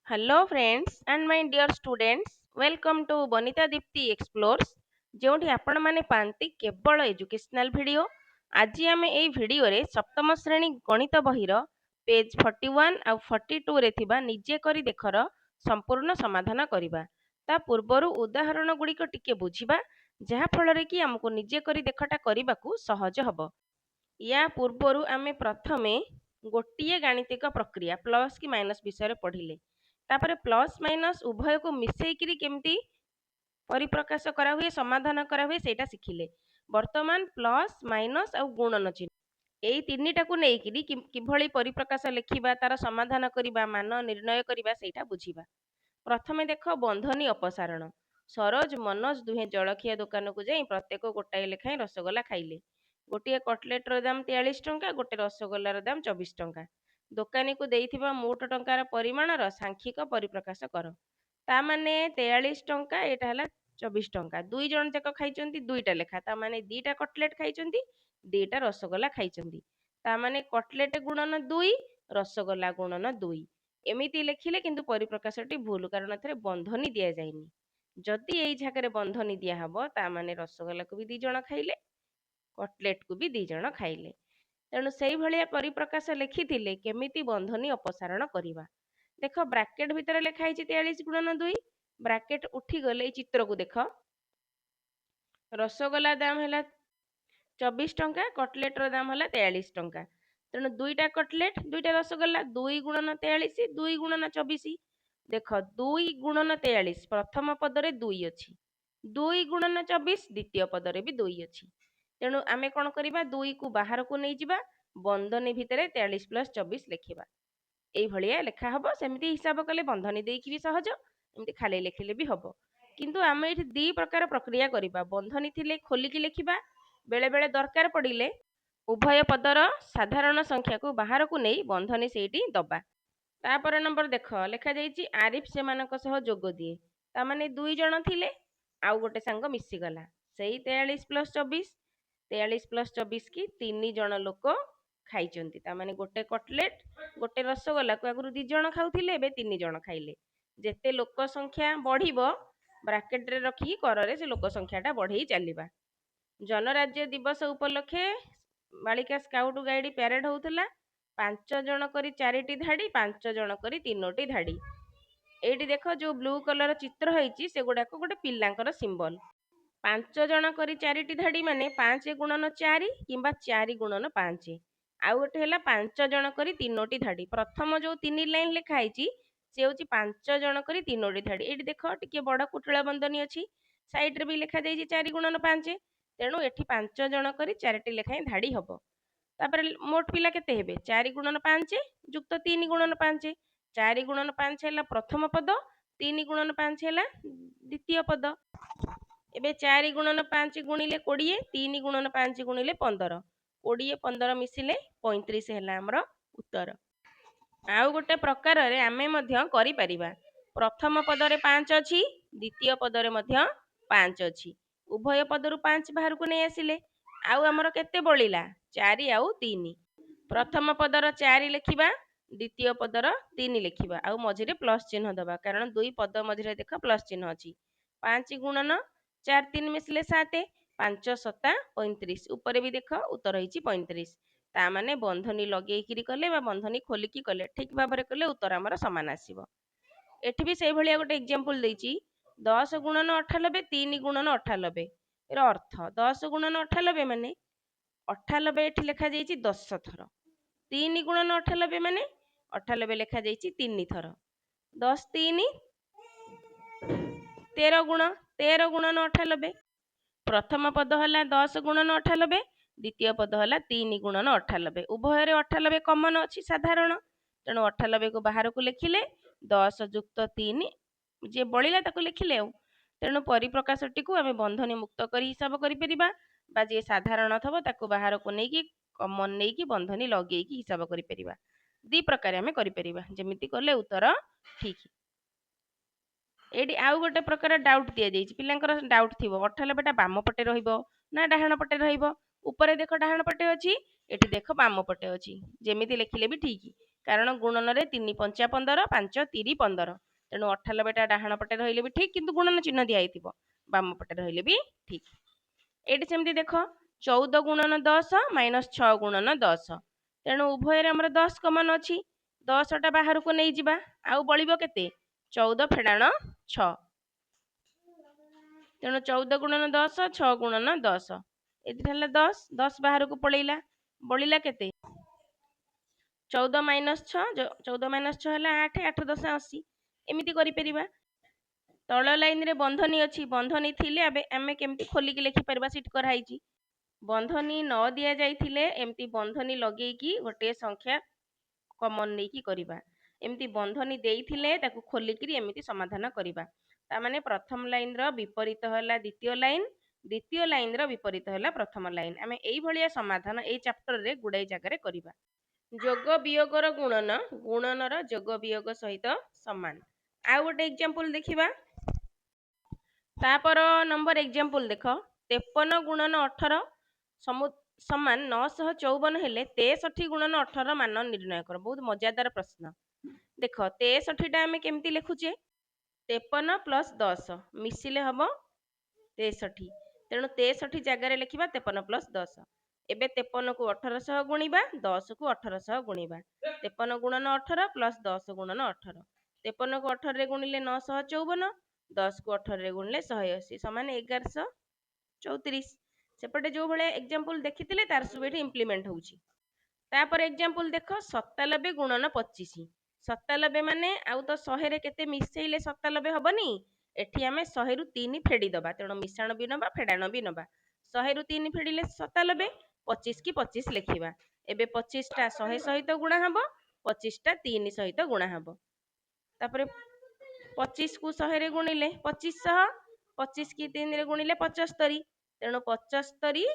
Hello friends and my dear students, welcome to Bonita Dipti Explores ଯେଉଁଠି ଆପଣମାନେ ପାଆନ୍ତି କେବଳ ଏଜୁକେଶନାଲ ଭିଡ଼ିଓ। ଆଜି ଆମେ ଏହି ଭିଡ଼ିଓରେ ସପ୍ତମ ଶ୍ରେଣୀ ଗଣିତ ବହିର ପେଜ୍ 41 ଆଉ 42ରେ ଥିବା ନିଜେ କରି ଦେଖର ସମ୍ପୂର୍ଣ୍ଣ ସମାଧାନ କରିବା। ତା ପୂର୍ବରୁ ଉଦାହରଣ ଗୁଡ଼ିକ ଟିକେ ବୁଝିବା ଯାହା ଫଳରେ କି ଆମକୁ ନିଜେ କରି ଦେଖଟା କରିବାକୁ ସହଜ ହେବ। ୟା ପୂର୍ବରୁ ଆମେ ପ୍ରଥମେ ଗୋଟିଏ ଗାଣିତିକ ପ୍ରକ୍ରିୟା ପ୍ଲସ୍ କି ମାଇନସ୍ ବିଷୟରେ ପଢ଼ିଲେ। ତାପରେ ପ୍ଲସ୍ ମାଇନସ୍ ଉଭୟକୁ ମିଶେଇକିରି କେମିତି ପରିପ୍ରକାଶ କରାହୁଏ ସମାଧାନ କରାହୁଏ ସେଇଟା ଶିଖିଲେ। ବର୍ତ୍ତମାନ ପ୍ଲସ୍ ମାଇନସ୍ ଆଉ ଗୁଣନ ଚିହ୍ନ ଏଇ ତିନିଟାକୁ ନେଇକିରି କିଭଳି ପରିପ୍ରକାଶ ଲେଖିବା ତାର ସମାଧାନ କରିବା ମାନ ନିର୍ଣ୍ଣୟ କରିବା ସେଇଟା ବୁଝିବା। ପ୍ରଥମେ ଦେଖ ବନ୍ଧନୀ ଅପସାରଣ। ସରୋଜ ମନୋଜ ଦୁହେଁ ଜଳଖିଆ ଦୋକାନକୁ ଯାଇ ପ୍ରତ୍ୟେକ ଗୋଟାଏ ଲେଖାଏଁ ରସଗୋଲା ଖାଇଲେ। ଗୋଟିଏ କଟଲେଟର ଦାମ 43 ଟଙ୍କା, ଗୋଟେ ରସଗୋଲାର ଦାମ 24 ଟଙ୍କା। ଦୋକାନୀକୁ ଦେଇଥିବା ମୋଟ ଟଙ୍କାର ପରିମାଣର ସାଂଖ୍ୟିକ ପରିପ୍ରକାଶ କର। ତା ମାନେ 43 ଟଙ୍କା, ଏଇଟା ହେଲା 24 ଟଙ୍କା। ଦୁଇ ଜଣ ଯାକ ଖାଇଛନ୍ତି ଦୁଇଟା ଲେଖା, ତା ମାନେ ଦିଟା କଟଲେଟ ଖାଇଛନ୍ତି, ଦିଟା ରସଗୋଲା ଖାଇଛନ୍ତି। ତା ମାନେ କଟଲେଟ ଗୁଣନ 2, ରସଗୋଲା ଗୁଣନ 2। ଏମିତି ଲେଖିଲେ କିନ୍ତୁ ପରିପ୍ରକାଶଟି ଭୁଲ, କାରଣ ଏଥିରେ ବନ୍ଧନୀ ଦିଆଯାଇନି। ଯଦି ଏଇ ଜାଗାରେ ବନ୍ଧନୀ ଦିଆହବ ତା ମାନେ ରସଗୋଲାକୁ ବି 2 ଜଣ ଖାଇଲେ, କଟଲେଟକୁ ବି 2 ଜଣ ଖାଇଲେ। ତେଣୁ ସେଇଭଳିଆ ପରିପ୍ରକାଶ ଲେଖିଥିଲେ କେମିତି ବନ୍ଧନୀ ଅପସାରଣ କରିବା। ଦେଖ ବ୍ରାକେଟ ଭିତରେ ଲେଖା ହେଇଛି 43 ଗୁଣନ 2, ବ୍ରାକେଟ ଉଠିଗଲେ ଏଇ ଚିତ୍ରକୁ ଦେଖ। ରସଗୋଲା ଦାମ ହେଲା 24 ଟଙ୍କା, କଟଲେଟର ଦାମ ହେଲା 43 ଟଙ୍କା। ତେଣୁ ଦୁଇଟା କଟଲେଟ ଦୁଇଟା ରସଗୋଲା, 2 ଗୁଣନ 43 2 ଗୁଣନ 24। ଦେଖ 2 ଗୁଣନ 43 ପ୍ରଥମ ପଦରେ 2 ଅଛି, 2 ଗୁଣନ 24 ଦ୍ୱିତୀୟ ପଦରେ ବି 2 ଅଛି। ତେଣୁ ଆମେ କ'ଣ କରିବା, 2କୁ ବାହାରକୁ ନେଇଯିବା, ବନ୍ଧନୀ ଭିତରେ 43 + 24 ଲେଖିବା। ଏଇଭଳିଆ ଲେଖା ହବ। ସେମିତି ହିସାବ କଲେ ବନ୍ଧନୀ ଦେଇକି ବି ସହଜ, ଏମିତି ଖାଲି ଲେଖିଲେ ବି ହବ। କିନ୍ତୁ ଆମେ ଏଠି ଦି ପ୍ରକାର ପ୍ରକ୍ରିୟା କରିବା। ବନ୍ଧନୀ ଥିଲେ ଖୋଲିକି ଲେଖିବା, ବେଳେ ବେଳେ ଦରକାର ପଡ଼ିଲେ ଉଭୟ ପଦର ସାଧାରଣ ସଂଖ୍ୟାକୁ ବାହାରକୁ ନେଇ ବନ୍ଧନୀ ସେଇଠି ଦବା। ତାପର ନମ୍ବର ଦେଖ ଲେଖାଯାଇଛି ଆରିଫ ସେମାନଙ୍କ ସହ ଯୋଗ ଦିଏ। ତା ମାନେ 2 ଜଣ ଥିଲେ ଆଉ ଗୋଟେ ସାଙ୍ଗ ମିଶିଗଲା, ସେଇ 43 + 24। 43 + 24 କି 3 ଜଣ ଲୋକ ଖାଇଛନ୍ତି। ତା ମାନେ ଗୋଟେ କଟଲେଟ ଗୋଟେ ରସଗୋଲାକୁ ଆଗରୁ 2 ଜଣ ଖାଉଥିଲେ, ଏବେ 3 ଜଣ ଖାଇଲେ। ଯେତେ ଲୋକ ସଂଖ୍ୟା ବଢିବ ବ୍ରାକେଟରେ ରଖିକି କରରେ ସେ ଲୋକ ସଂଖ୍ୟାଟା ବଢେଇ ଚାଲିବା। ଜନରାଜ୍ୟ ଦିବସ ଉପଲକ୍ଷେ ବାଳିକା ସ୍କାଉଟ ଗାଇଡ୍ ପ୍ୟାରେଡ ହଉଥିଲା। 5 ଜଣ କରି 4ଟି ଧାଡି, 5 ଜଣ କରି 3ଟି ଧାଡି। ଏଇଠି ଦେଖ ଯୋଉ ବ୍ଲୁ କଲର ଚିତ୍ର ହେଇଛି ସେଗୁଡାକ ଗୋଟେ ପିଲାଙ୍କର ସିମ୍ବଲ। 5 ଜଣ କରି 4ଟି ଧାଡି ମାନେ 5 ଗୁଣନ 4 କିମ୍ବା 4 ଗୁଣନ 5। ଆଉ ଗୋଟେ ହେଲା 5 ଜଣ କରି 3ଟି ଧାଡି। ପ୍ରଥମ ଯୋଉ 3 ଲାଇନ ଲେଖା ହେଇଛି ସେ ହେଉଛି 5 ଜଣ କରି 3ଟି ଧାଡି। ଏଇଠି ଦେଖ ଟିକେ ବଡ କୁଟୁଳା ବନ୍ଧନୀ ଅଛି, ସାଇଡରେ ବି ଲେଖା ଯାଇଛି 4 ଗୁଣନ 5। ତେଣୁ ଏଠି 5 ଜଣ କରି 4ଟି ଲେଖାଏଁ ଧାଡି ହବ। ତାପରେ ମୋଟ ପିଲା କେତେ ହେବେ, 4 ଗୁଣନ 5 ଯୁକ୍ତ 3 ଗୁଣନ 5। 4 ଗୁଣନ 5 ହେଲା ପ୍ରଥମ ପଦ, 3 ଗୁଣନ 5 ହେଲା ଦ୍ୱିତୀୟ ପଦ। ଏବେ 4 ଗୁଣନ 5 ଗୁଣିଲେ 20, 3 ଗୁଣନ 5 ଗୁଣିଲେ 15। 20 15 ମିଶିଲେ 35 ହେଲା ଆମର ଉତ୍ତର। ଆଉ ଗୋଟେ ପ୍ରକାରରେ ଆମେ ମଧ୍ୟ କରିପାରିବା। ପ୍ରଥମ ପଦରେ 5 ଅଛି, ଦ୍ୱିତୀୟ ପଦରେ ମଧ୍ୟ 5 ଅଛି। ଉଭୟ ପଦରୁ 5 ବାହାରକୁ ନେଇ ଆସିଲେ ଆଉ ଆମର କେତେ ବଳିଲା, 4 ଆଉ 3। ପ୍ରଥମ ପଦର 4 ଲେଖିବା, ଦ୍ୱିତୀୟ ପଦର 3 ଲେଖିବା, ଆଉ ମଝିରେ ପ୍ଲସ୍ ଚିହ୍ନ ଦେବା, କାରଣ ଦୁଇ ପଦ ମଝିରେ ଦେଖ ପ୍ଲସ୍ ଚିହ୍ନ ଅଛି। 5 ଗୁଣନ 4 3 ମିଶିଲେ 7, 5 7 35। ଉପରେ ବି ଦେଖ ଉତ୍ତର ହେଇଛି 35। ତା ମାନେ ବନ୍ଧନୀ ଲଗେଇକିରି କଲେ ବା ବନ୍ଧନୀ ଖୋଲିକି କଲେ ଠିକ ଭାବରେ କଲେ ଉତ୍ତର ଆମର ସମାନ ଆସିବ। ଏଠି ବି ସେଇଭଳିଆ ଗୋଟେ ଏକ୍ଜାମ୍ପଲ ଦେଇଛି। 10 ଗୁଣନ 98 3 ଗୁଣନ 98 ଏର ଅର୍ଥ 10 ଗୁଣନ 98 ମାନେ 98 ଏଠି ଲେଖା ଯାଇଛି 10 ଥର। 3 ଗୁଣନ 98 ମାନେ 98 ଲେଖା ଯାଇଛି 3 ଥର। 10 3 13 ଗୁଣ 13 ଗୁଣନ 98। ପ୍ରଥମ ପଦ ହେଲା 10 ଗୁଣନ 98, ଦ୍ୱିତୀୟ ପଦ ହେଲା 3 ଗୁଣନ 98। ଉଭୟରେ 98 କମନ ଅଛି ସାଧାରଣ, ତେଣୁ 98କୁ ବାହାରକୁ ଲେଖିଲେ 10 ଯୁକ୍ତ 3 ଯିଏ ବଳିଲା ତାକୁ ଲେଖିଲେ ଆଉ। ତେଣୁ ପରିପ୍ରକାଶଟିକୁ ଆମେ ବନ୍ଧନୀ ମୁକ୍ତ କରି ହିସାବ କରିପାରିବା, ବା ଯିଏ ସାଧାରଣ ଥବ ତାକୁ ବାହାରକୁ ନେଇକି କମନ ନେଇକି ବନ୍ଧନୀ ଲଗେଇକି ହିସାବ କରିପାରିବା। ଦି ପ୍ରକାର ଆମେ କରିପାରିବା, ଯେମିତି କଲେ ଉତ୍ତର ଠିକ। ଏଇଠି ଆଉ ଗୋଟେ ପ୍ରକାର ଡାଉଟ୍ ଦିଆଯାଇଛି, ପିଲାଙ୍କର ଡାଉଟ୍ ଥିବ 98ଟା ବାମ ପଟେ ରହିବ ନା ଡାହାଣ ପଟେ ରହିବ। ଉପରେ ଦେଖ ଡାହାଣ ପଟେ ଅଛି, ଏଠି ଦେଖ ବାମ ପଟେ ଅଛି, ଯେମିତି ଲେଖିଲେ ବି ଠିକ, କାରଣ ଗୁଣନରେ 3 ପଞ୍ଚା 15 5 3 15 ତେଣୁ 98ଟା ଡାହାଣ ପଟେ ରହିଲେ ବି ଠିକ୍ କିନ୍ତୁ ଗୁଣନ ଚିହ୍ନ ଦିଆଯାଇଥିବ ବାମ ପଟେ ରହିଲେ ବି ଠିକ୍। ଏଇଠି ସେମିତି ଦେଖ 14 ଗୁଣନ 10 ମାଇନସ୍ 6 ଗୁଣନ 10 ତେଣୁ ଉଭୟରେ ଆମର 10 କମନ୍ ଅଛି 10ଟା ବାହାରକୁ ନେଇଯିବା ଆଉ ବଳିବ କେତେ 14 ଫେଡାଣ 6 ତେଣୁ 14 ଗୁଣନ 10 6 ଗୁଣନ 10 ଏଥିରେ ହେଲା 10 10 ବାହାରକୁ ପଳେଇଲା ବଳିଲା କେତେ 14 ମାଇନସ୍ 6 14 ମାଇନସ୍ 6 ହେଲା 8 8 10 80 ଏମିତି କରିପାରିବା। ତଳ ଲାଇନରେ ବନ୍ଧନୀ ଅଛି ବନ୍ଧନୀ ଥିଲେ ଆମେ କେମିତି ଖୋଲିକି ଲେଖିପାରିବା ସିଟ୍ କରାହେଇଛି ବନ୍ଧନୀ ନ ଦିଆଯାଇଥିଲେ ଏମିତି ବନ୍ଧନୀ ଲଗେଇକି ଗୋଟିଏ ସଂଖ୍ୟା କମନ୍ ନେଇକି କରିବା ଏମିତି ବନ୍ଧନୀ ଦେଇଥିଲେ ତାକୁ ଖୋଲିକିରି ଏମିତି ସମାଧାନ କରିବା ତାମାନେ ପ୍ରଥମ ଲାଇନର ବିପରୀତ ହେଲା ଦ୍ୱିତୀୟ ଲାଇନର ବିପରୀତ ହେଲା ପ୍ରଥମ ଲାଇନ ଆମେ ଏଇଭଳିଆ ସମାଧାନ ଏଇ ଚାପ୍ଟରରେ ଗୁଡ଼ାଏ ଜାଗାରେ କରିବା। ଯୋଗ ବିୟୋଗର ଗୁଣନର ଯୋଗ ବିୟୋଗ ସହିତ ସମାନ। ଆଉ ଗୋଟେ ଏକ୍ଜାମ୍ପଲ ଦେଖିବା ତାପର ନମ୍ବର ଏକ୍ଜାମ୍ପଲ ଦେଖ 53 ଗୁଣନ 18 ସମାନ 954 ହେଲେ 63 ଗୁଣନ 18 ମାନ ନିର୍ଣ୍ଣୟ କର। ବହୁତ ମଜାଦାର ପ୍ରଶ୍ନ ଦେଖ 63ଟା ଆମେ କେମିତି ଲେଖୁଛେ 53 ପ୍ଲସ୍ 10 ମିଶିଲେ ହବ 63 ତେଣୁ 63 ଜାଗାରେ ଲେଖିବା 53 ପ୍ଲସ୍ 10 ଏବେ 53କୁ 1800 ଗୁଣିବା 10କୁ 1800 ଗୁଣିବା 53 ଗୁଣନ 18 ପ୍ଲସ୍ 10 ଗୁଣନ 18 53କୁ 18ରେ ଗୁଣିଲେ 954 10କୁ 18ରେ ଗୁଣିଲେ 180 ସମାନ 1134 ସେପଟେ ଯୋଉ ଭଳିଆ ଏକ୍ଜାମ୍ପଲ ଦେଖିଥିଲେ ତାର ସବୁ ଏଠି ଇମ୍ପ୍ଲିମେଣ୍ଟ ହଉଛି। ତାପରେ ଏକ୍ଜାମ୍ପଲ ଦେଖ 97 ଗୁଣନ 25 97 ମାନେ ଆଉ ତ 100ରେ କେତେ ମିଶେଇଲେ 97 ହବନି ଏଠି ଆମେ 100ରୁ 3 ଫେଡି ଦବା ତେଣୁ ମିଶାଣ ବି ନବା ଫେଡାଣ ବି ନବା 100ରୁ 3 ଫେଡ଼ିଲେ 97 25 କି 25 ଲେଖିବା ଏବେ 25ଟା 100 ସହିତ ଗୁଣା ହବ 25ଟା 3 ସହିତ ଗୁଣା ହବ ତାପରେ 25କୁ 100ରେ ଗୁଣିଲେ 2500 25 କି 3ରେ ଗୁଣିଲେ 75 ତେଣୁ 75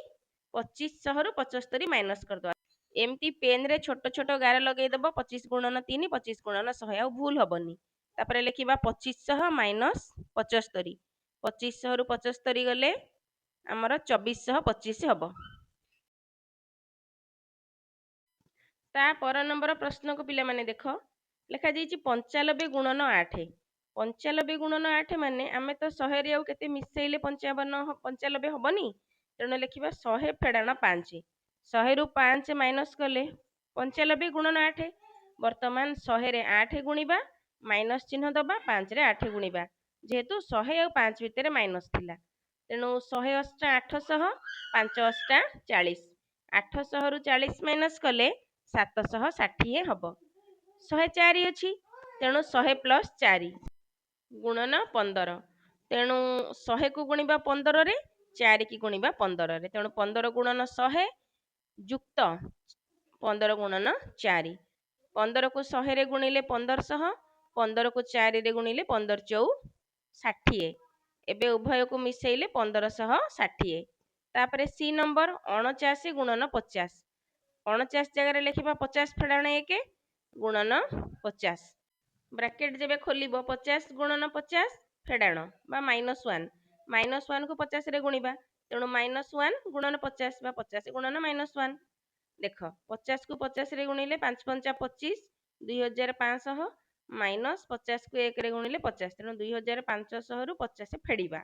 2500ରୁ 75 ମାଇନସ୍ କରିଦେବା ଏମିତି ପେନରେ ଛୋଟ ଛୋଟ ଗାର ଲଗେଇଦବ 25 ଗୁଣନ 3 25 ଗୁଣନ 100 ଆଉ ଭୁଲ ହବନି ତାପରେ ଲେଖିବା 2500 ମାଇନସ୍ 75 2500ରୁ 75 ଗଲେ ଆମର 2425 ହବ। ତା ପର ନମ୍ବର ପ୍ରଶ୍ନକୁ ପିଲାମାନେ ଦେଖ ଲେଖାଯାଇଛି 95 ଗୁଣନ 8 95 ଗୁଣନ 8 ମାନେ ଆମେ ତ 100ରେ ଆଉ କେତେ ମିଶେଇଲେ 95 ହବନି ତେଣୁ ଲେଖିବା 100 ଫେଡାଣ 5 100ରୁ 5 ମାଇନସ୍ କଲେ 95 ଗୁଣନ 8 ବର୍ତ୍ତମାନ 100ରେ 8 ଗୁଣିବା ମାଇନସ୍ ଚିହ୍ନ ଦବା 5ରେ 8 ଗୁଣିବା ଯେହେତୁ 100 ଆଉ 5 ଭିତରେ ମାଇନସ୍ ଥିଲା ତେଣୁ 100 ଅଷ୍ଟା 800 5 ଅଷ୍ଟା 40 800ରୁ 40 ମାଇନସ୍ କଲେ 760 ହବ 104 ଅଛି ତେଣୁ 100 ପ୍ଲସ୍ 4 ଗୁଣନ 15 ତେଣୁ 100କୁ ଗୁଣିବା 15ରେ 4 କି ଗୁଣିବା 15ରେ ତେଣୁ 15 ଗୁଣନ 100 ଯୁକ୍ତ 15 ଗୁଣନ 4 15କୁ 100ରେ ଗୁଣିଲେ 1500 15କୁ 4ରେ ଗୁଣିଲେ 15 ଚଉ 60 ଏବେ ଉଭୟକୁ ମିଶେଇଲେ 1560 ତାପରେ ସି ନମ୍ବର 49 ଗୁଣନ 50 49 ଜାଗାରେ ଲେଖିବା 50 ଫେଡାଣ 1 ଗୁଣନ 50 ବ୍ରାକେଟ ଯେବେ ଖୋଲିବ 50 ଗୁଣନ 50 ଫେଡାଣ ବା -1 କୁ 50ରେ ଗୁଣିବା ତେଣୁ -1 ଗୁଣନ 50 ବା 50 ଗୁଣନ -1 ଦେଖ 50କୁ 50ରେ ଗୁଣିଲେ 5 ପଞ୍ଚା 25 2500 ମାଇନସ୍ 50କୁ 1ରେ ଗୁଣିଲେ 50 ତେଣୁ 2500ରୁ 50 ଫେଡ଼ିବା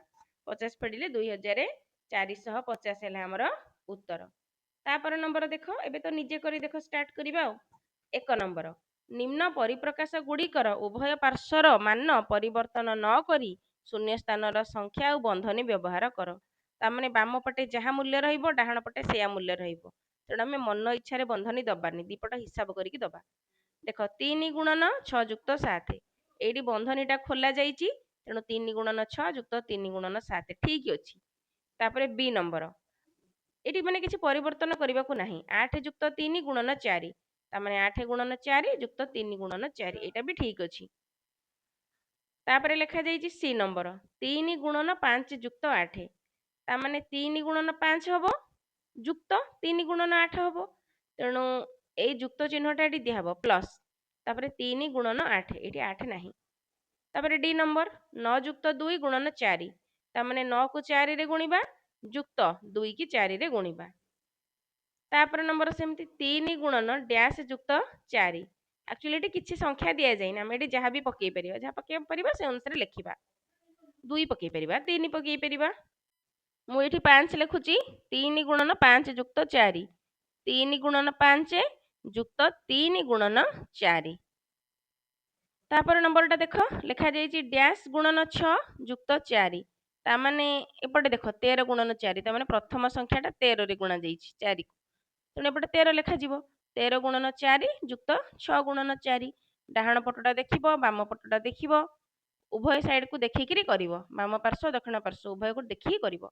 50 ଫେଡ଼ିଲେ 2450 ହେଲା ଆମର ଉତ୍ତର। ତାପରେ ନମ୍ବର ଦେଖ ଏବେ ତ ନିଜେ କରି ଦେଖ ଷ୍ଟାର୍ଟ କରିବା ଆଉ 1 ନମ୍ବର ନିମ୍ନ ପରିପ୍ରକାଶ ଗୁଡ଼ିକର ଉଭୟ ପାର୍ଶ୍ୱର ମାନ ପରିବର୍ତ୍ତନ ନ କରି ଶୂନ୍ୟ ସ୍ଥାନର ସଂଖ୍ୟା ଆଉ ବନ୍ଧନୀ ବ୍ୟବହାର କର ତାମାନେ ବାମ ପଟେ ଯାହା ମୂଲ୍ୟ ରହିବ ଡାହାଣ ପଟେ ସେୟା ମୂଲ୍ୟ ରହିବ ତେଣୁ ଆମେ ମନ ଇଚ୍ଛାରେ ବନ୍ଧନୀ ଦବାନି ଦିପଟ ହିସାବ କରିକି ଦବା ଦେଖ 3 ଗୁଣନ 6 ଯୁକ୍ତ 7 ଏଇଠି ବନ୍ଧନୀଟା ଖୋଲା ଯାଇଛି ତେଣୁ 3 ଗୁଣନ 6 ଯୁକ୍ତ 3 ଗୁଣନ 7 ଠିକ୍ ଅଛି। ତାପରେ ବି ନମ୍ବର ଏଠି ମାନେ କିଛି ପରିବର୍ତ୍ତନ କରିବାକୁ ନାହିଁ 8 ଯୁକ୍ତ 3 ଗୁଣନ 4 ତାମାନେ 8 ଗୁଣନ 4 ଯୁକ୍ତ 3 ଗୁଣନ 4 ଏଇଟା ବି ଠିକ୍ ଅଛି। ତାପରେ ଲେଖାଯାଇଛି ସି ନମ୍ବର 3 ଗୁଣନ 5 ଯୁକ୍ତ 8 ତାମାନେ 3 ଗୁଣନ 5 ହବ ଯୁକ୍ତ 3 ଗୁଣନ 8 ହବ ତେଣୁ ଏଇ ଯୁକ୍ତ ଚିହ୍ନଟା ଏଠି ଦିଆହବ ପ୍ଲସ୍ ତାପରେ 3 ଗୁଣନ 8 ଏଠି 8 ନାହିଁ ତାପରେ ଡି ନମ୍ବର 9 ଯୁକ୍ତ 2 ଗୁଣନ 4 ତାମାନେ 9କୁ 4ରେ ଗୁଣିବା ଯୁକ୍ତ 2 କି 4ରେ ଗୁଣିବା ତାପରେ ନମ୍ବର ସେମିତି 3 ଗୁଣନ ଡ୍ୟାସ୍ ଯୁକ୍ତ 4 एक्चुअली एटी किछि संख्या दिया जाइन हम एटी जहाँ भी पकई परिबा जहाँ पकई परिबा से अनुसार लिखिबा 2 पकई परिबा 3 पकई परिबा मु एठी 5 लिखुची 3 गुणन 5 युक्त 4 3 गुणन 5 युक्त 3 गुणन 4 तापर नंबरटा देख लिखा जाइए डैश गुणन 6 युक्त 4 तामाने एपटे देख 13 गुणन 4 तामाने प्रथम संख्याटा 13 रे गुणा जाइछि 4 को तेणु एपटे 13 लिखा जिवो 13 गुणन 4 युक्त 6 गुणन 4 डाहाण पटटा देखिबो बाम पटटा देखिबो उभय साइड को देखिकिरी करिवो बाम पार्श्व दक्षिण पार्श्व उभय को देखिकी करिवो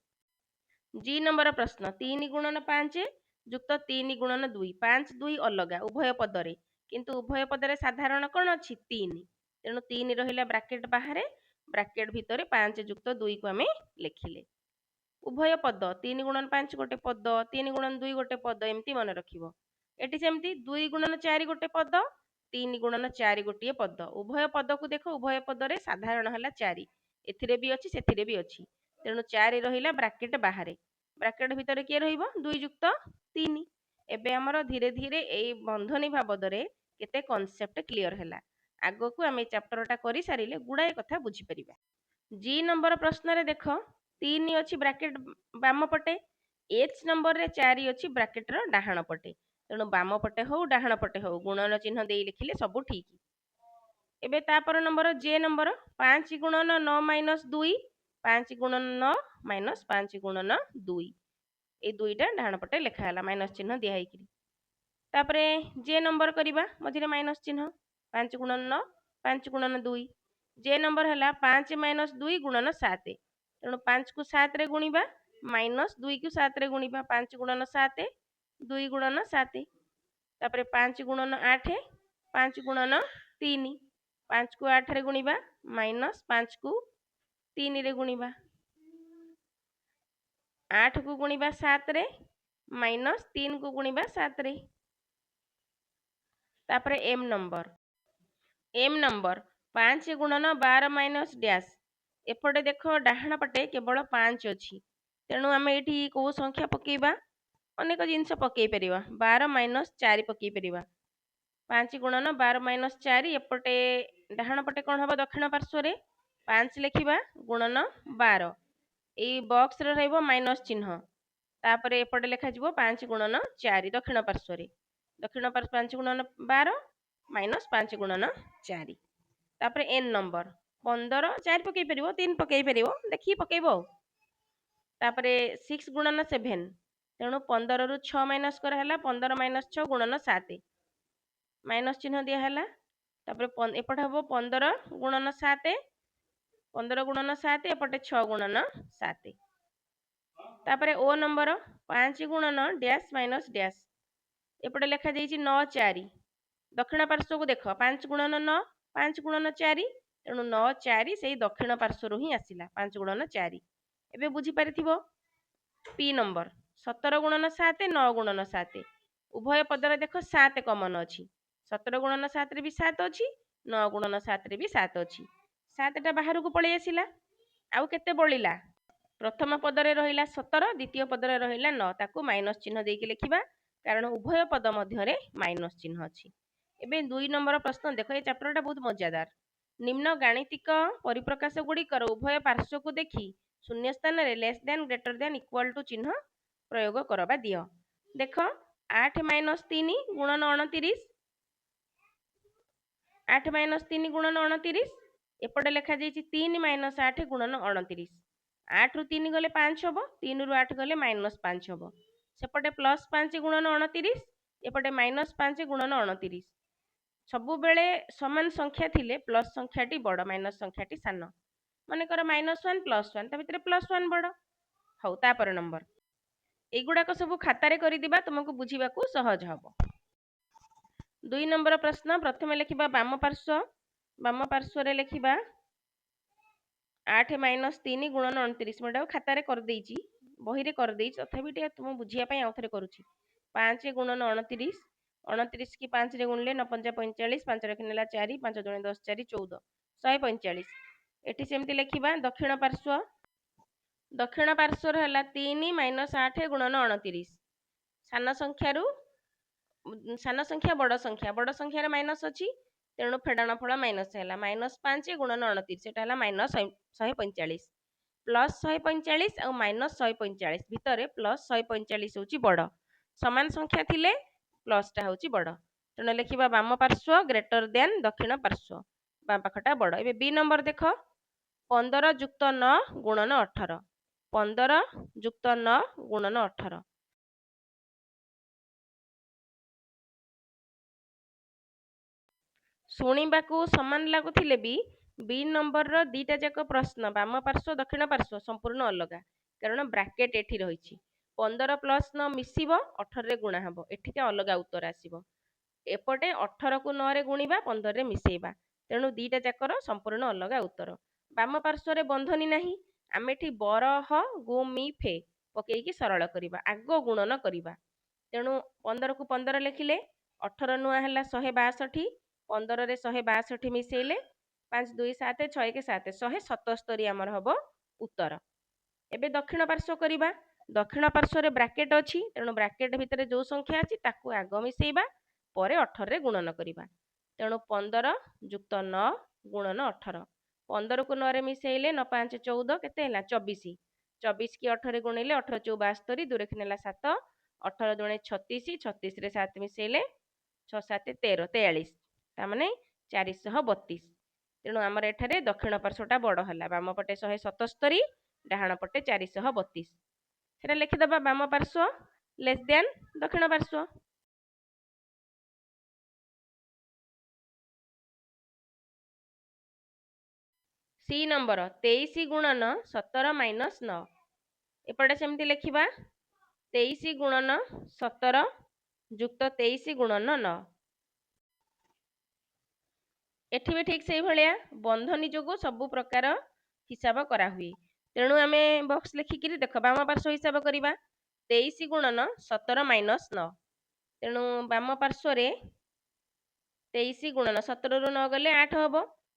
जी नंबर प्रश्न 3 गुणन 5 युक्त 3 गुणन 2 5 2 अलगा उभय पदरे किंतु उभय पदरे साधारण कौन अच्छी 3 तेणु 3 रहिला ब्राकेट बाहर ब्राकेट भितर 5 युक्त 2 को आम लिखिले उभय पद 3 गुणन 5 गोटे पद 3 गुणन 2 गोटे पद एमती मन रखिबो एटी सेमती 2 गुणन 4 गोटे पद 3 गुणन 4 गोटे पद उभय पद को देख उभय पदरे साधारण है 4 एथिरे भी अच्छी सेथिरे भी अच्छी तेणु 4 रहिला ब्राकेट बाहर ब्राकेट भितर किए रहिबो 2 युक्त 3 एबे हमर धीरे धीरे एई बंधनी भाबदरे केते कॉन्सेप्ट क्लियर हैला आगो को हम ए चैप्टरटा करि सारिले गुडाए कथा बुझी परिबा जी नंबर प्रश्न रे देख 3 अछि ब्राकेट बाम पटे एच नंबर रे 4 अछि ब्राकेट रो डाहाण पटे तेणु बाम पटे हो डाहाण पटे हो गुणन चिन्ह देई लिखिले सब ठीक एबे तापर नंबर जे नंबर 5 गुणन 9 माइनस 2 5 गुणन 9 माइनस 5 गुणन 2 ए दुईटा डाहाण पटे लिखा हैला माइनस चिन्ह दिया हैकिरी तापरे जे नंबर करिबा मझिरे माइनस चिन्ह 5 गुणन 9 5 गुणन 2 जे नंबर हैला 5 माइनस 2 गुणन 7 तेणु 5 को 7 रे गुणिबा माइनस 2 को 7 रे गुणिबा 5 गुणन 7 2 गुणन 7 तापरे 5 गुणन 8 5 गुणन 3 5 को 8 रे गुणिबा माइनस 5 को 3 रे गुणिबा 8 को गुणिबा 7 रे माइनस 3 को गुणिबा 7 रे तापरे एम नंबर 5 गुणन 12 माइनस डैश एपटे देख डाहाण पटे केवल 5 अछि तेणु आम एठी को संख्या पकेबा अनेक जिनस पकई परिबा 12 माइनस 4 पकई परिबा 5 गुणन 12 माइनस 4 एपटे डाहाण पटे कौन हम दक्षिण पार्श्व रे 5 लिखिबा गुणन 12 एई बॉक्स रे रहइबो माइनस चिन्ह तापरे एपटे लेखा जिवो 5 गुणन 4 दक्षिण पार्श्व रे दक्षिण पार्श्व 5 गुणन 12 माइनस 5 गुणन 4 तापरे एन नंबर 15 4 पकई परिबो 3 पकई परिबो देखि पकेइबो तापरे 6 गुणन 7 तेणु 15 रु 6 माइनस कर हैला 15 माइनस 6 गुणन 7 माइनस चिन्ह दिया हैला तापरे एपटे हबो 15 गुणन 7 15 गुणन 7 एपटे 6 गुणन 7 तापरे ओ नंबर 5 गुणन डैश माइनस डैश एपटे लेखा जाइछि 9 4 दक्षिण पार्श्व को देख 5 गुणन 9 5 गुणन 4 तेणु 9 4 से दक्षिण पार्श्व ही आसिला 5 गुणन 4 एबे बुझी पारिथिबो पी नंबर 17 गुणन 7 9 गुणन 7 उभय पदरे देख 7 कमन अछि 17 गुणन 7 रे भी 7 अछि 9 गुणन 7 रे भी 7 अछि 7 टा बाहर को पळै आसिला आउ केते बळिला प्रथम पदरे रहिला 17 द्वितीय पदरे रहिला 9 ताकू माइनस चिन्ह देके लिखिबा कारण उभय पद मध्यरे माइनस चिन्ह अछि एबे 2 नंबर प्रश्न देखो ए चैप्टरटा बहुत मजादार निम्न गाणितिक परिप्रकाश गुड़िकर उभय पार्श्व को देखि शून्य स्थान रे less than greater than equal to चिन्ह प्रयोग करबा दियो देख 8 माइनस 3 गुणन 29 8 माइनस 3 गुणन 29 एपटे लेखा जाइछि 3 माइनस 8 गुणन 29 8 रु 3 गले 5 हबो 3 रु 8 गले माइनस 5 हबो सेपटे प्लस 5 गुणन 29 एपटे माइनस 5 गुणन 29 सबु बेले समान संख्या थिले प्लस संख्याटी बड़ माइनस संख्याटी सान मानेकर -1 +1 ता भितर +1 बड़ हौ तापर नंबर एगुड़ाक सब खातार कर तुमको बुझाक सहज हम 2 नंबर प्रश्न प्रथम लिखा बाम पार्श्व रे लिखा 8 माइनस 3 गुणन 29 मुझे खातार कर बही कर तथापि तुम बुझापी आउ थे करुच्ची 5 गुणन 29 29 की 5 रे गुणले 9 5 45 5 रखी नेला 4 5 2 10 4 14 145 एटी सेमती लिखा दक्षिण पार्श्व है 3 माइनस 8 गुणन 29 सान संख्यारू ସାନ ସଂଖ୍ୟା ବଡ଼ ସଂଖ୍ୟାରେ ମାଇନସ୍ ଅଛି, ତେଣୁ ଫେଡ଼ାଣ ଫଳ ମାଇନସ୍ ହେଲା। -5 ଗୁଣନ 29 ସେଟା ହେଲା -145 +145 ଆଉ -145 ଭିତରେ +145 ହେଉଛି ବଡ଼। ସମାନ ସଂଖ୍ୟା ଥିଲେ ପ୍ଲସଟା ହେଉଛି ବଡ଼। ତେଣୁ ଲେଖିବା ବାମ ପାର୍ଶ୍ୱ ଗ୍ରେଟର ଦେନ୍ ଦକ୍ଷିଣ ପାର୍ଶ୍ୱ, ବାମ ପାଖଟା ବଡ଼। ଏବେ B ନମ୍ବର ଦେଖ, 15 ଯୁକ୍ତ 9 ଗୁଣନ 18, 15 ଯୁକ୍ତ 9 ଗୁଣନ 18। ଶୁଣିବାକୁ ସମାନ ଲାଗୁଥିଲେ ବି B ନମ୍ବରର ଦିଟା ଯାକ ପ୍ରଶ୍ନ ବାମ ପାର୍ଶ୍ୱ ଦକ୍ଷିଣ ପାର୍ଶ୍ୱ ସମ୍ପୂର୍ଣ୍ଣ ଅଲଗା, କାରଣ ବ୍ରାକେଟ ଏଠି ରହିଛି। 15 + 9 ମିଶିବ 18ରେ ଗୁଣା ହେବ, ଏଠିକା ଅଲଗା ଉତ୍ତର ଆସିବ। ଏପଟେ 18କୁ 9ରେ ଗୁଣିବା 15ରେ ମିଶେଇବା, ତେଣୁ ଦିଟା ଯାକର ସମ୍ପୂର୍ଣ୍ଣ ଅଲଗା ଉତ୍ତର। ବାମ ପାର୍ଶ୍ୱରେ ବନ୍ଧନୀ ନାହିଁ, ଆମେ ଏଠି ବରହ ଗୁମିଫେ ପକେଇକି ସରଳ କରିବା, ଆଗ ଗୁଣନ କରିବା। ତେଣୁ 15କୁ 15 ଲେଖିଲେ 18 ନୂଆ ହେଲା 162, 15ରେ 162 ମିଶେଇଲେ 5 2 7 6 1 7 177 ଆମର ହେବ ଉତ୍ତର। ଏବେ ଦକ୍ଷିଣ ପାର୍ଶ୍ୱ କରିବା, ଦକ୍ଷିଣ ପାର୍ଶ୍ୱରେ ବ୍ରାକେଟ ଅଛି, ତେଣୁ ବ୍ରାକେଟ ଭିତରେ ଯେଉଁ ସଂଖ୍ୟା ଅଛି ତାକୁ ଆଗ ମିଶେଇବା, ପରେ 18ରେ ଗୁଣନ କରିବା। ତେଣୁ 15 ଯୁକ୍ତ 9 ଗୁଣନ 18, 15କୁ 9ରେ ମିଶେଇଲେ 9 5 14 କେତେ ହେଲା 24, 24 କି 18ରେ ଗୁଣିଲେ 18 4 72, ଦୂରେଖି ନେଲା 7, 18 ଦୁଣେ 36, 36ରେ 7 ମିଶେଇଲେ 6 7 13 43, ତାମାନେ 432। ତେଣୁ ଆମର ଏଠାରେ ଦକ୍ଷିଣ ପାର୍ଶ୍ୱଟା ବଡ଼ ହେଲା, ବାମ ପଟେ 177, ଡାହାଣ ପଟେ 432। ସେଟା ଲେଖିଦେବା ବାମ ପାର୍ଶ୍ୱ ଲେସ୍ ଦ୍ୟାନ୍ ଦକ୍ଷିଣ ପାର୍ଶ୍ୱ। C ନମ୍ବର 23 ଗୁଣନ 17 ମାଇନସ୍ 9, ଏପଟେ ସେମିତି ଲେଖିବା 23 ଗୁଣନ 17 ଯୁକ୍ତ 23 ଗୁଣନ 9। ଏଠି ବି ଠିକ୍ ସେଇଭଳିଆ ବନ୍ଧନୀ ଯୋଗୁଁ ସବୁ ପ୍ରକାର ହିସାବ କରାହୁଏ। ତେଣୁ ଆମେ ବକ୍ସ ଲେଖିକିରି ଦେଖ ବାମ ପାର୍ଶ୍ୱ ହିସାବ କରିବା, 23 ଗୁଣନ 17 ମାଇନସ୍ 9, ତେଣୁ ବାମ ପାର୍ଶ୍ୱରେ 23 ଗୁଣନ 17ରୁ 9 ଗଲେ 8 ହେବ,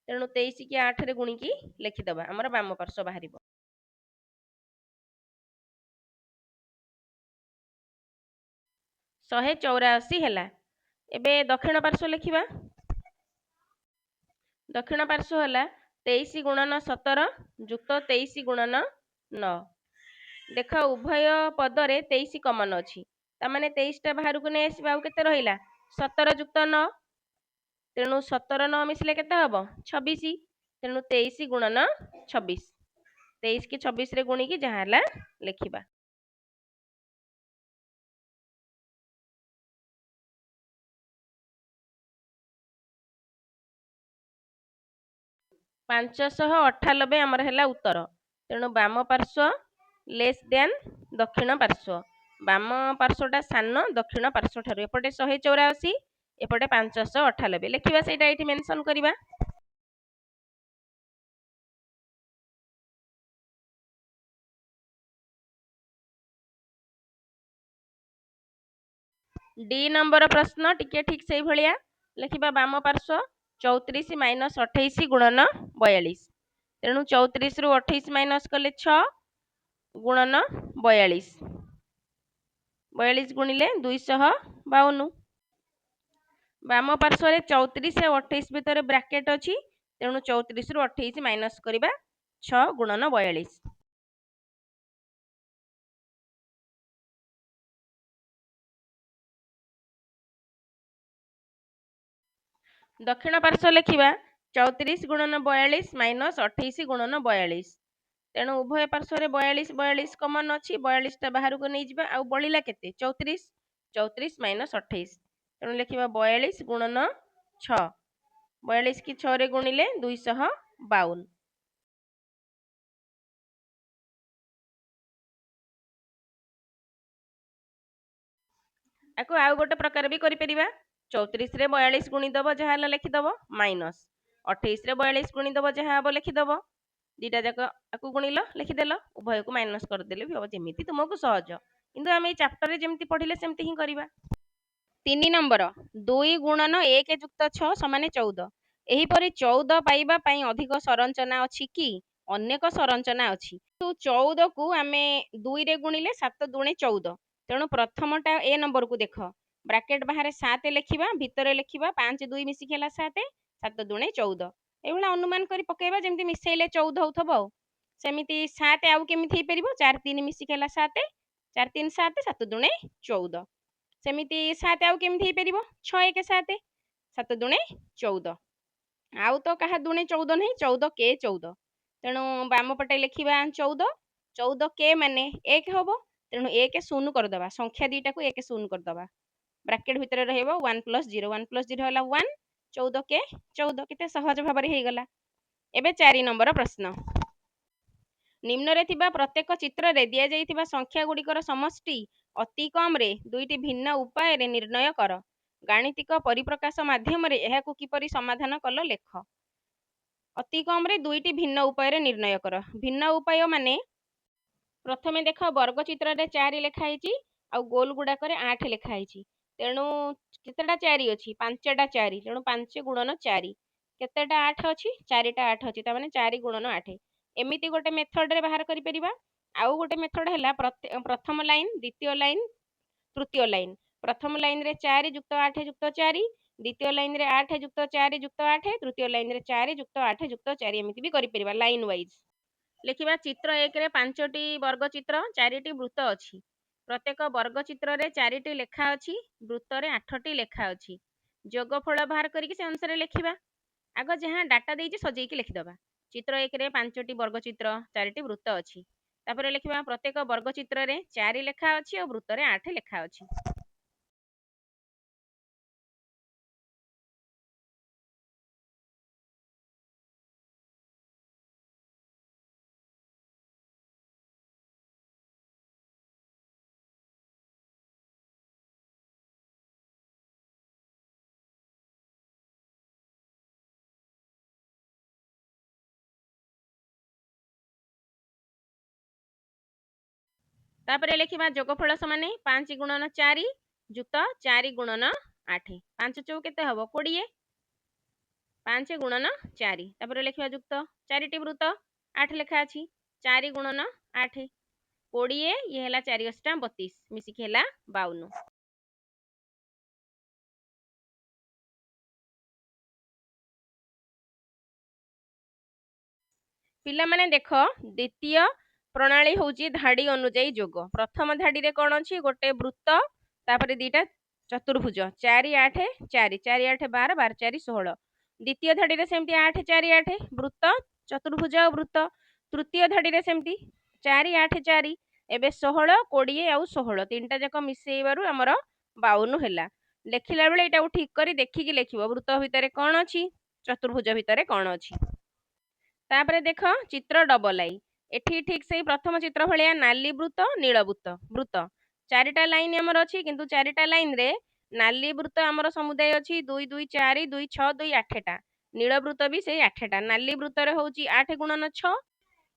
ତେଣୁ 23 କି 8ରେ ଗୁଣିକି ଲେଖିଦେବା, ଆମର ବାମ ପାର୍ଶ୍ୱ ବାହାରିବ। 184 ହେଲା। ଏବେ ଦକ୍ଷିଣ ପାର୍ଶ୍ୱ ଲେଖିବା, ଦକ୍ଷିଣ ପାର୍ଶ୍ୱ ହେଲା 23 ଗୁଣନ 17 ଯୁକ୍ତ 23 ଗୁଣନ 9। ଦେଖ ଉଭୟ ପଦରେ 23 କମନ ଅଛି, ତାମାନେ 23ଟା ବାହାରକୁ ନେଇ ଆସିବା, ଆଉ କେତେ ରହିଲା 17 ଯୁକ୍ତ 9, ତେଣୁ 17 9 ମିଶିଲେ କେତେ ହେବ 26, ତେଣୁ 23 ଗୁଣନ 26, 23 କି 26ରେ ଗୁଣିକି ଯାହା ହେଲା ଲେଖିବା। -598 ଆମର ହେଲା ଉତ୍ତର, ତେଣୁ ବାମ ପାର୍ଶ୍ୱ ଲେସ୍ ଦ୍ୟାନ୍ ଦକ୍ଷିଣ ପାର୍ଶ୍ୱ, ବାମ ପାର୍ଶ୍ୱଟା ସାନ ଦକ୍ଷିଣ ପାର୍ଶ୍ୱ ଠାରୁ। ଏପଟେ 184, ଏପଟେ 598 ଲେଖିବା, ସେଇଟା ଏଇଠି ମେନସନ୍ କରିବା। D ନମ୍ବର ପ୍ରଶ୍ନ ଟିକେ ଠିକ୍ ସେଇଭଳିଆ ଲେଖିବା, ବାମ ପାର୍ଶ୍ୱ 34 ମାଇନସ୍ 28 ଗୁଣନ 42, ତେଣୁ 34ରୁ 28 ମାଇନସ୍ କଲେ 6 ଗୁଣନ 42, 42 ଗୁଣିଲେ 252। ବାମ ପାର୍ଶ୍ୱରେ 34 ଆଉ 28 ଭିତରେ ବ୍ରାକେଟ ଅଛି, ତେଣୁ 34ରୁ 28 ମାଇନସ୍ କରିବା, 6 ଗୁଣନ 42। ଦକ୍ଷିଣ ପାର୍ଶ୍ୱ ଲେଖିବା 34 ଗୁଣନ 42 ମାଇନସ୍ 28 ଗୁଣନ 42, ତେଣୁ ଉଭୟ ପାର୍ଶ୍ୱରେ 42 42 କମନ ଅଛି, 42ଟା ବାହାରକୁ ନେଇଯିବା, ଆଉ ବଳିଲା କେତେ 34, 34 ମାଇନସ୍ 28, ତେଣୁ ଲେଖିବା 42 ଗୁଣନ 6, 42 କି 6ରେ ଗୁଣିଲେ 252। ଆକୁ ଆଉ ଗୋଟେ ପ୍ରକାର ବି କରିପାରିବା, 34ରେ 42 ଗୁଣିଦେବ, ଯାହା ହେଲା ଲେଖିଦେବ, ମାଇନସ୍ 28ରେ 42 ଗୁଣିଦେବ, ଯାହା ହେବ ଲେଖିଦେବ, ଦିଟା ଯାକ ଆକୁ ଗୁଣିଲ ଲେଖିଦେଲ, ଉଭୟକୁ ମାଇନସ୍ କରିଦେଲେ ବି ହେବ, ଯେମିତି ତୁମକୁ ସହଜ, କିନ୍ତୁ ଆମେ ଏଇ ଚାପ୍ଟରରେ ଯେମିତି ପଢ଼ିଲେ ସେମିତି ହିଁ କରିବା। 3 ନମ୍ବର 2 ଗୁଣନ 1 ଯୁକ୍ତ 6 ସମାନେ 14, ଏହିପରି 14 ପାଇବା ପାଇଁ ଅଧିକ ସରଞ୍ଚନା ଅଛି କି? ଅନେକ ସରଞ୍ଚନା ଅଛି, 14କୁ ଆମେ 2ରେ ଗୁଣିଲେ 7 ଦୁଣେ 14, ତେଣୁ ପ୍ରଥମଟା ଏ ନମ୍ବରକୁ ଦେଖ, ब्राकेट बाहर 7 लिखिबा भितर लिखिबा 5 2 मिसिक ହେଲା 7 7 दुणे 14 एभला अनुमान करी पकेबा जेमति मिसेइले 14 होथबो सेमिति 7 आउ केमिति हे परिबो 4 3 मिसिक ହେଲା 7 4 3 7 7 दुणे 14 सेमिति 7 आउ केमिति हे परिबो 6 1 7 7 दुणे 14 आउ तो कहा दुणे 14 नहीं 14 के 14 तेणु बाम पटे लिखिबा 14 14 के माने 1 होबो तेणु 1 शून्य कर दबा संख्या दीटा को 1 शून्य कर दबा ब्रैकेट भितर रहइबो 1 + 0 1 + 0 होला 1 14 के 14 केते सहज भाबरे हे गला एबे 4 नंबर प्रश्न निम्न रे थिबा प्रत्येक चित्र रे दिया जाइथिबा संख्या गुडिकर समष्टि अति कम रे दुईटी भिन्न उपाय रे निर्णय कर गाणितिक परिप्रकाश माध्यम रे एहा को किपरि समाधान कल लेख अति कम रे दुईटी भिन्न उपाय रे निर्णय कर भिन्न उपाय माने प्रथमे देख वर्ग चित्र रे 4 लेखा आइची आ गोल गुडा करे 8 लेखा आइची तेणु केतेटा 4 अछि पांचटा 4 तेणु 5 गुणन 4 केतेटा 8 अछि 4टा 8 अछि त माने 4 गुणन 8 एमिति गोटे मेथड रे बाहर करि परिबा आउ गोटे मेथड हैला प्रथम लाइन द्वितीय लाइन तृतीय लाइन प्रथम लाइन रे 4 + 8 + 4 द्वितीय लाइन रे 8 + 4 + 8 तृतीय लाइन रे 4 + 8 + 4 एमिति भी करि परिबा लाइन वाइज लिखिबा चित्र 1 रे 5टी वर्ग चित्र 4टी वृत्त अछि प्रत्येक वर्ग चित्र रे 4टी लेखा अछि वृत्त रे 8टी लेखा अछि जोगफल बाहर करिकि से अनुसार लिखिबा आग जहां डाटा देइछि सजेइकि लिखिदबा चित्र 1 रे 5टी वर्ग चित्र 4टी वृत्त अछि तापर लिखिबा प्रत्येक वर्ग चित्र रे 4 लेखा अछि और वृत्त रे 8 लेखा अछि तापर लिखिबा जोगफल समान 5 गुणन 4 जुक्त 4 गुणन 8 5 चौ केते हबो 20 5 गुणन 4 तापर लिखिबा जुक्त 4टी वृत्त 8 लेखा अछि 4 गुणन 8 20 ये हला 4 अष्टा 32 मिसिक हला 52 पिला माने देख द्वितीय प्रणाली होची धाडी अनुଯାयी जोग प्रथम धाडी रे कोन अछि गोटे वृत्त तापर दीटा चतुर्भुज 4 8 4 4 8 12 12 4 16 द्वितीय धाडी रे सेमती 8 4 8 वृत्त चतुर्भुज वृत्त तृतीय धाडी रे सेमती 4 8 4 एबे 16 20 आ 16 तीनटा जक मिसेइबारु हमर 52 हैला लेखिला बेले एटा ठीक करी देखिकी लेखिबो वृत्त भितरे कोन अछि चतुर्भुज भितरे कोन अछि तापर देख चित्र डबल आई एठी ठीक से प्रथम चित्र भलिया नाली वृत्त नील वृत्त वृत्त चारिटा लाइन हमर अछि किंतु चारिटा लाइन रे नाली वृत्त हमर समुदाय अछि 2 2 4 2 6 2 8 टा नील वृत्त भी से 8 टा नाली वृत्त रे होची 8 गुणन 6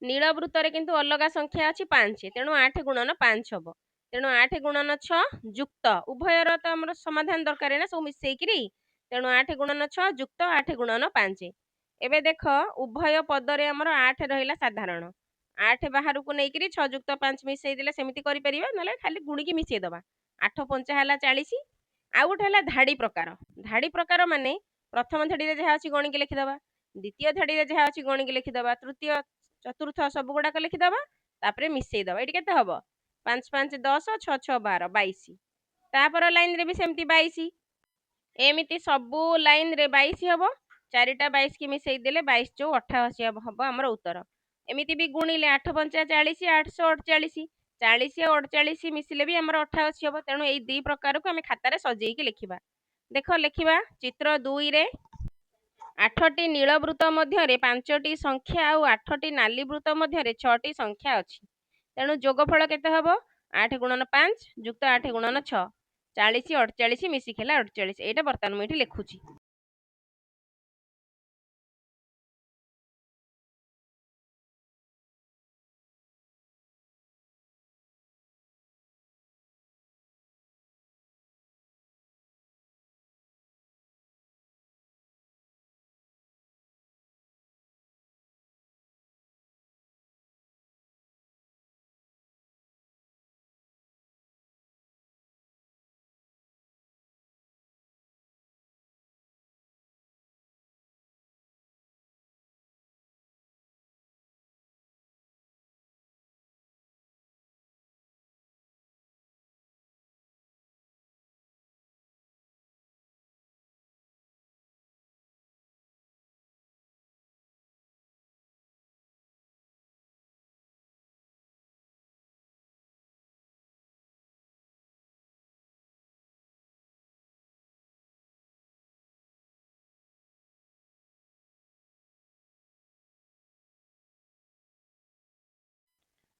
नील वृत्त रे किंतु अलगा संख्या अछि 5 तेणु 8 गुणन 5 हबो तेणु 8 गुणन 6 जुक्त उभयर तो हमर समाधान दरकार ना सब मिसेइकरी तेणु 8 गुणन 6 जुक्त 8 गुणन 5 एबे देख उभय पद रे हमर 8 रहिला साधारण 8 बाहर को नेइकरी 6 जुक्त 5 मिसेई देले सेमिति करि परिबा नले खाली गुणी की मिसेई दबा 8 5 हला 40 आ गुट हला धाडी प्रकार माने प्रथम धाडी रे जहा अछि गणी के लिखि दबा द्वितीय धाडी रे जहा अछि गणी के लिखि दबा तृतीय चतुर्थ सब गुडा के लिखि दबा तापरे मिसेई दबा एटी केते हबो 5 5 10 6 6 12 22 तापर लाइन रे भी सेमति 22 एमिति सबु लाइन रे 22 हबो चारिटा 22 की मिसेई देले 22 चौ 88 हबो हमर उत्तर एमिति भी गुणिले 8 5 40 848 40 और 48 मिसिले भी हमर 88 हबो तेणु एई दी प्रकार को हमें खाता रे सजेई के लिखिबा देखो लिखिबा चित्र 2 रे 8टी नील वृत्त मध्य रे 5टी संख्या और 8टी नाली वृत्त मध्य रे 6टी संख्या अछि तेणु जोगफल केते हबो 8 गुणन 5 जुक्त 8 गुणन 6 40 48 मिसिखेला 48 एटा बर्तमान मुई लिखुची।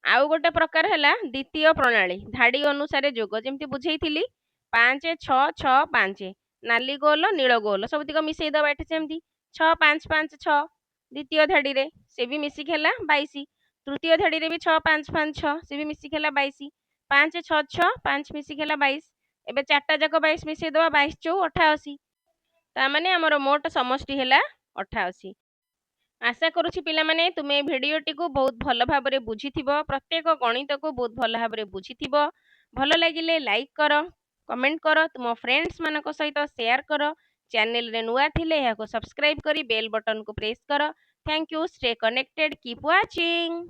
ଆଉ ଗୋଟେ ପ୍ରକାର ହେଲା ଦ୍ୱିତୀୟ ପ୍ରଣାଳୀ ଧାଡି ଅନୁସାରେ ଯୋଗ ଯେମିତି ବୁଝେଇଥିଲି 5 6 6 5 ନାଲି ଗୋଲ ନୀଳ ଗୋଲ ସବୁତିକ ମିଶେଇଦବା ଏଠି ସେମିତି 6 5 5 6 ଦ୍ୱିତୀୟ ଧାଡିରେ ସେ ବି ମିଶିକି ହେଲା 22 ତୃତୀୟ ଧାଡିରେ ବି 6 5 5 6 ସେ ବି ମିଶିକି ହେଲା 22 5 6 6 5 ମିଶିକି ହେଲା 22 ଏବେ ଚାରିଟା ଯାକ 22 ମିଶେଇଦବା 22 ଚଉ 88 ତାମାନେ ଆମର ମୋଟ ସମଷ୍ଟି ହେଲା 88। ଆଶା କରୁଛି ପିଲାମାନେ ତୁମେ ଏ ଭିଡିଓଟିକୁ ବହୁତ ଭଲ ଭାବରେ ବୁଝିଥିବ ପ୍ରତ୍ୟେକ ଗଣିତକୁ ବହୁତ ଭଲ ଭାବରେ ବୁଝିଥିବ। ଭଲ ଲାଗିଲେ ଲାଇକ୍ କର କମେଣ୍ଟ କର ତୁମ ଫ୍ରେଣ୍ଡସ୍ ମାନଙ୍କ ସହିତ ସେୟାର କର ଚ୍ୟାନେଲରେ ନୂଆ ଥିଲେ ଏହାକୁ ସବସ୍କ୍ରାଇବ କରି ବେଲ୍ ବଟନକୁ ପ୍ରେସ୍ କର। Thank you stay connected keep watching.